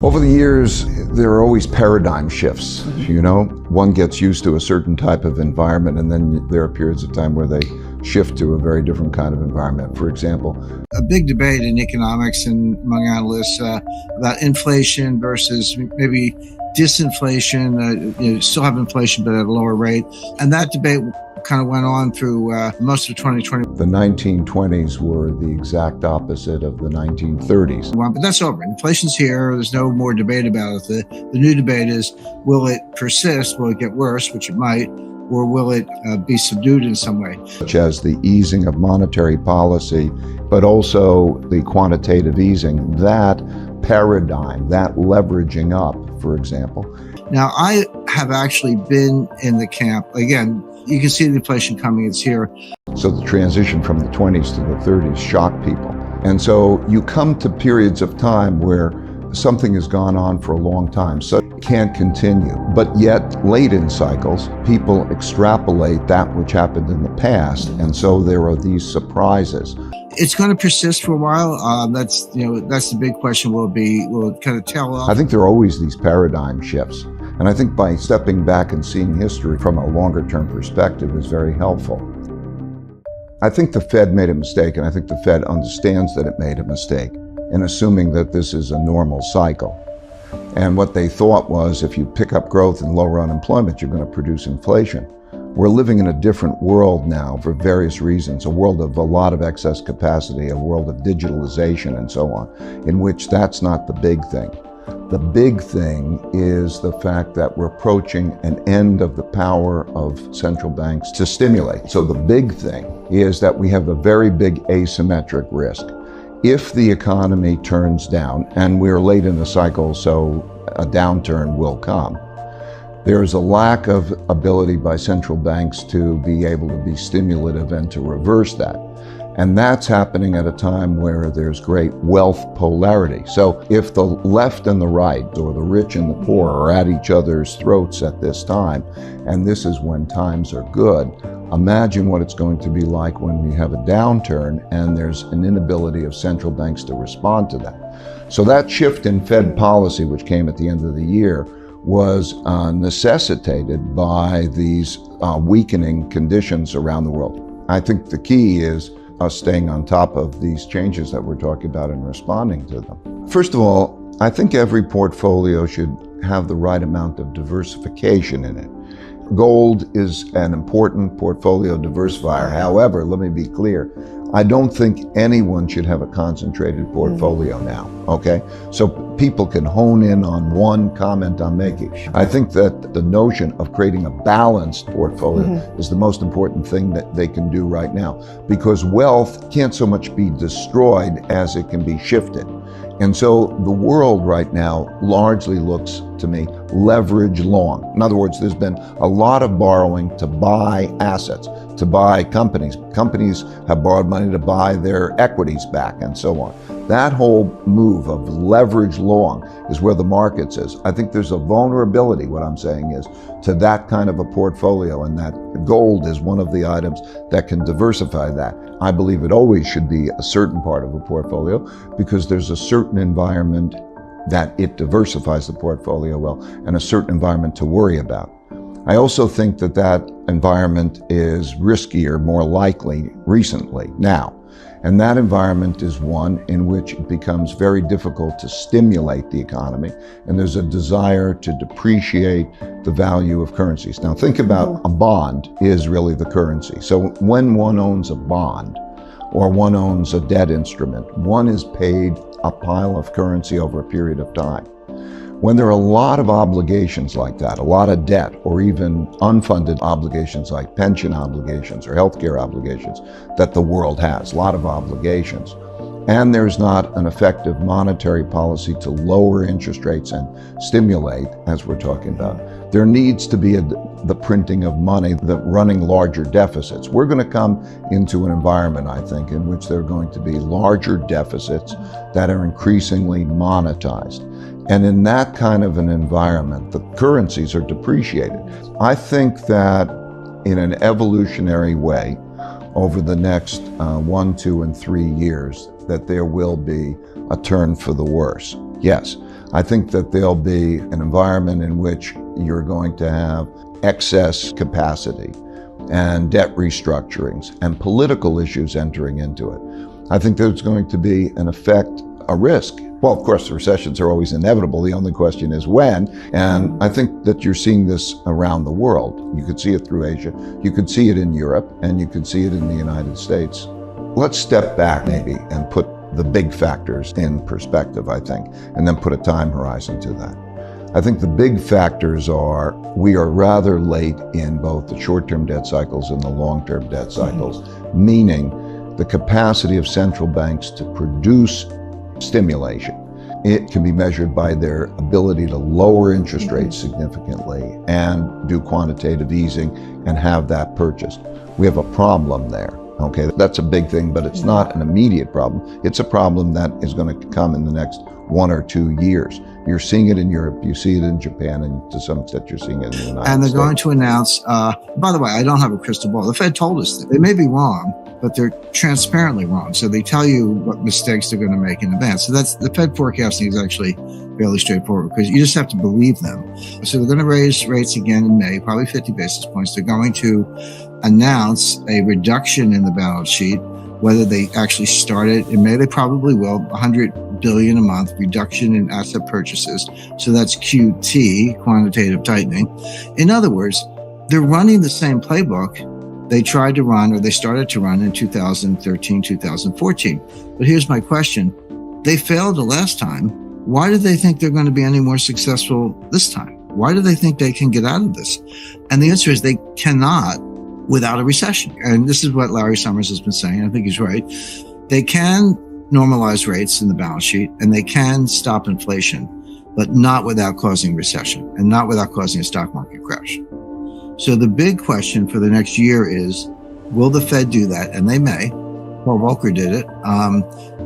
Over the years, there are always paradigm shifts, you know? One gets used to a certain type of environment, and then there are periods of time where they shift to a very different kind of environment. For example, a big debate in economics and among analysts about inflation versus maybe disinflation, still have inflation but at a lower rate. And that debate kind of went on through most of 2020. The 1920s were the exact opposite of the 1930s. Well, but that's over. Inflation's here. There's no more debate about it. The new debate is, will it persist? Will it get worse, which it might, or will it be subdued in some way? Such as the easing of monetary policy, but also the quantitative easing, that paradigm, that leveraging up, for example. Now, I have actually been in the camp. Again, you can see the inflation coming, it's here. So the transition from the 20s to the 30s shocked people. And so you come to periods of time where something has gone on for a long time, so it can't continue. But yet, late in cycles, people extrapolate that which happened in the past, and so there are these surprises. It's going to persist for a while. That's the big question. Will it kind of tail off? I think there are always these paradigm shifts. And I think by stepping back and seeing history from a longer term perspective is very helpful. I think the Fed made a mistake, and I think the Fed understands that it made a mistake in assuming that this is a normal cycle. And what they thought was, if you pick up growth and lower unemployment, you're going to produce inflation. We're living in a different world now for various reasons, a world of a lot of excess capacity, a world of digitalization and so on, in which that's not the big thing. The big thing is the fact that we're approaching an end of the power of central banks to stimulate. So the big thing is that we have a very big asymmetric risk. If the economy turns down, and we're late in the cycle, so a downturn will come, there is a lack of ability by central banks to be able to be stimulative and to reverse that. And that's happening at a time where there's great wealth polarity. So if the left and the right, or the rich and the poor, are at each other's throats at this time, and this is when times are good, imagine what it's going to be like when we have a downturn and there's an inability of central banks to respond to that. So that shift in Fed policy, which came at the end of the year, was necessitated by these weakening conditions around the world. I think the key is us staying on top of these changes that we're talking about and responding to them. First of all, I think every portfolio should have the right amount of diversification in it. Gold is an important portfolio diversifier. However, let me be clear, I don't think anyone should have a concentrated portfolio now, okay? So people can hone in on one comment I'm making. I think that the notion of creating a balanced portfolio is the most important thing that they can do right now, because wealth can't so much be destroyed as it can be shifted. And so the world right now largely looks, to me, leverage long. In other words, there's been a lot of borrowing to buy assets, to buy companies. Companies have borrowed money to buy their equities back and so on. That whole move of leverage long is where the markets is. I think there's a vulnerability, what I'm saying is, to that kind of a portfolio, and that gold is one of the items that can diversify that. I believe it always should be a certain part of a portfolio because there's a certain environment that it diversifies the portfolio well, and a certain environment to worry about. I also think that that environment is riskier, more likely recently now. And that environment is one in which it becomes very difficult to stimulate the economy, and there's a desire to depreciate the value of currencies. Now think about a bond is really the currency. So when one owns a bond or one owns a debt instrument, one is paid a pile of currency over a period of time. When there are a lot of obligations like that, a lot of debt, or even unfunded obligations like pension obligations or healthcare obligations that the world has, a lot of obligations, and there's not an effective monetary policy to lower interest rates and stimulate, as we're talking about, there needs to be the printing of money, the running larger deficits. We're going to come into an environment, I think, in which there are going to be larger deficits that are increasingly monetized. And in that kind of an environment, the currencies are depreciated. I think that in an evolutionary way, over the next 1, 2, and 3 years, that there will be a turn for the worse. Yes, I think that there'll be an environment in which you're going to have excess capacity and debt restructurings and political issues entering into it. I think there's going to be an effect, a risk. Well, of course, recessions are always inevitable. The only question is when. And I think that you're seeing this around the world. You could see it through Asia, you could see it in Europe, and you could see it in the United States. Let's step back maybe and put the big factors in perspective, I think, and then put a time horizon to that. I think the big factors are we are rather late in both the short-term debt cycles and the long-term debt cycles, meaning the capacity of central banks to produce stimulation. It can be measured by their ability to lower interest rates significantly and do quantitative easing and have that purchased. We have a problem there. Okay, that's a big thing, but it's not an immediate problem. It's a problem that is going to come in the next 1 or 2 years. You're seeing it in Europe, you see it in Japan, and to some extent you're seeing it in the United States. And they're going to announce, by the way, I don't have a crystal ball. The Fed told us that. They may be wrong, but they're transparently wrong. So they tell you what mistakes they're going to make in advance. So that's the Fed forecasting is actually fairly straightforward because you just have to believe them. So they're going to raise rates again in May, probably 50 basis points. They're going to announce a reduction in the balance sheet. Whether they actually start it in May, they probably will. 100 billion a month reduction in asset purchases. So that's QT, quantitative tightening. In other words, they're running the same playbook they tried to run or they started to run in 2013, 2014. But here's my question. They failed the last time. Why do they think they're going to be any more successful this time? Why do they think they can get out of this? And the answer is they cannot without a recession. And this is what Larry Summers has been saying. I think he's right. They can normalize rates in the balance sheet and they can stop inflation, but not without causing recession and not without causing a stock market crash. So the big question for the next year is, will the Fed do that? And they may. Paul Volcker did it.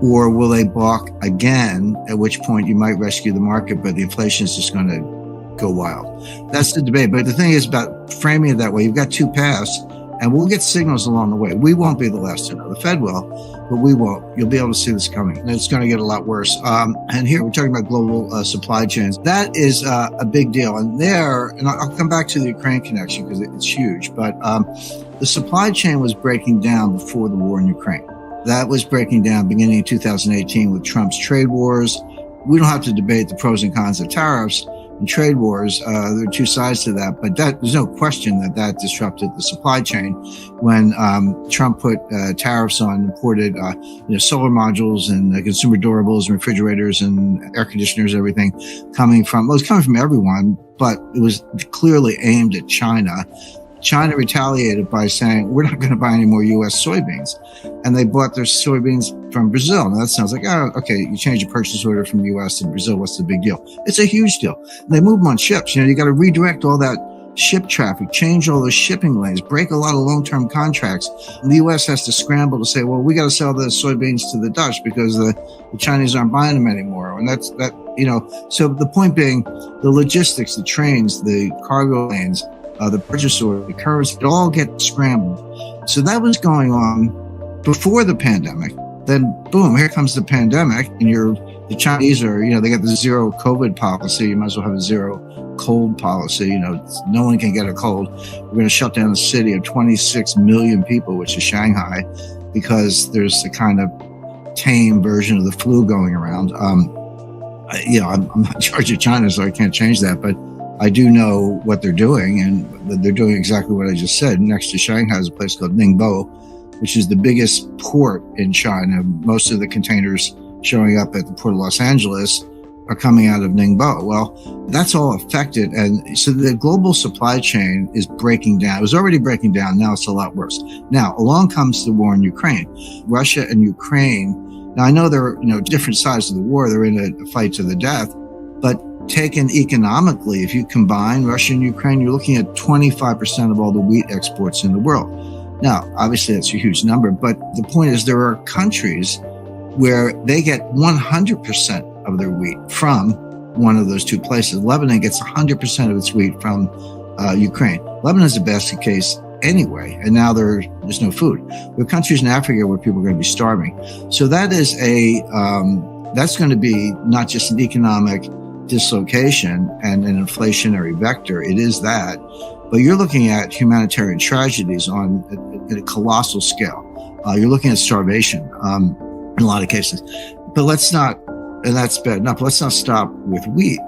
Or will they balk again, at which point you might rescue the market, but the inflation is just going to go wild. That's the debate. But the thing is about framing it that way, you've got two paths and we'll get signals along the way. We won't be the last to know. The Fed will, but we won't. You'll be able to see this coming and it's going to get a lot worse. And here we're talking about global supply chains. That is a big deal. And I'll come back to the Ukraine connection because it's huge, but the supply chain was breaking down before the war in Ukraine. That was breaking down beginning in 2018 with Trump's trade wars. We don't have to debate the pros and cons of tariffs and trade wars. There are two sides to that, but there's no question that disrupted the supply chain when Trump put tariffs on imported solar modules and consumer durables and refrigerators and air conditioners, everything it was coming from everyone, but it was clearly aimed at China. China retaliated by saying, we're not going to buy any more U.S. soybeans. And they bought their soybeans from Brazil. Now that sounds like, oh, okay, you change a purchase order from the U.S. to Brazil. What's the big deal? It's a huge deal. They move them on ships. You got to redirect all that ship traffic, change all those shipping lanes, break a lot of long-term contracts. And the U.S. has to scramble to say, well, we got to sell the soybeans to the Dutch because the Chinese aren't buying them anymore. And so the point being, the logistics, the trains, the cargo lanes, the purchase order, the curves, it all get scrambled. So that was going on before the pandemic. Then boom, here comes the pandemic and the Chinese are, they got the zero COVID policy. You might as well have a zero cold policy. No one can get a cold. We're going to shut down a city of 26 million people, which is Shanghai, because there's a kind of tame version of the flu going around. I'm not in charge of China, so I can't change that, but I do know what they're doing, and they're doing exactly what I just said. Next to Shanghai is a place called Ningbo, which is the biggest port in China. Most of the containers showing up at the port of Los Angeles are coming out of Ningbo. Well, that's all affected. And so the global supply chain is breaking down. It was already breaking down. Now it's a lot worse. Now, along comes the war in Ukraine. Russia and Ukraine. Now, I know they're, different sides of the war. They're in a fight to the death, but taken economically, if you combine Russia and Ukraine, you're looking at 25% of all the wheat exports in the world. Now, obviously, that's a huge number, but the point is there are countries where they get 100% of their wheat from one of those two places. Lebanon gets 100% of its wheat from Ukraine. Lebanon's a basket case anyway, and now there's no food. There are countries in Africa where people are going to be starving. So that is that's going to be not just an economic dislocation and an inflationary vector. It is that. But you're looking at humanitarian tragedies on a colossal scale. You're looking at starvation in a lot of cases. But let's not, and that's bad enough, let's not stop with wheat.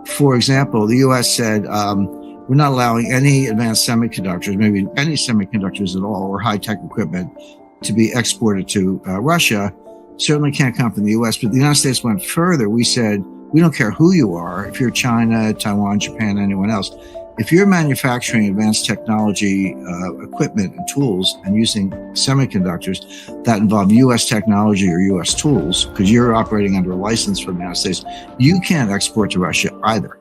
For example, the U.S. said, we're not allowing any advanced semiconductors, maybe any semiconductors at all, or high-tech equipment to be exported to Russia. Certainly can't come from the U.S., but the United States went further. We said, we don't care who you are, if you're China, Taiwan, Japan, anyone else. If you're manufacturing advanced technology equipment and tools and using semiconductors that involve U.S. technology or U.S. tools, because you're operating under a license from the United States, you can't export to Russia either.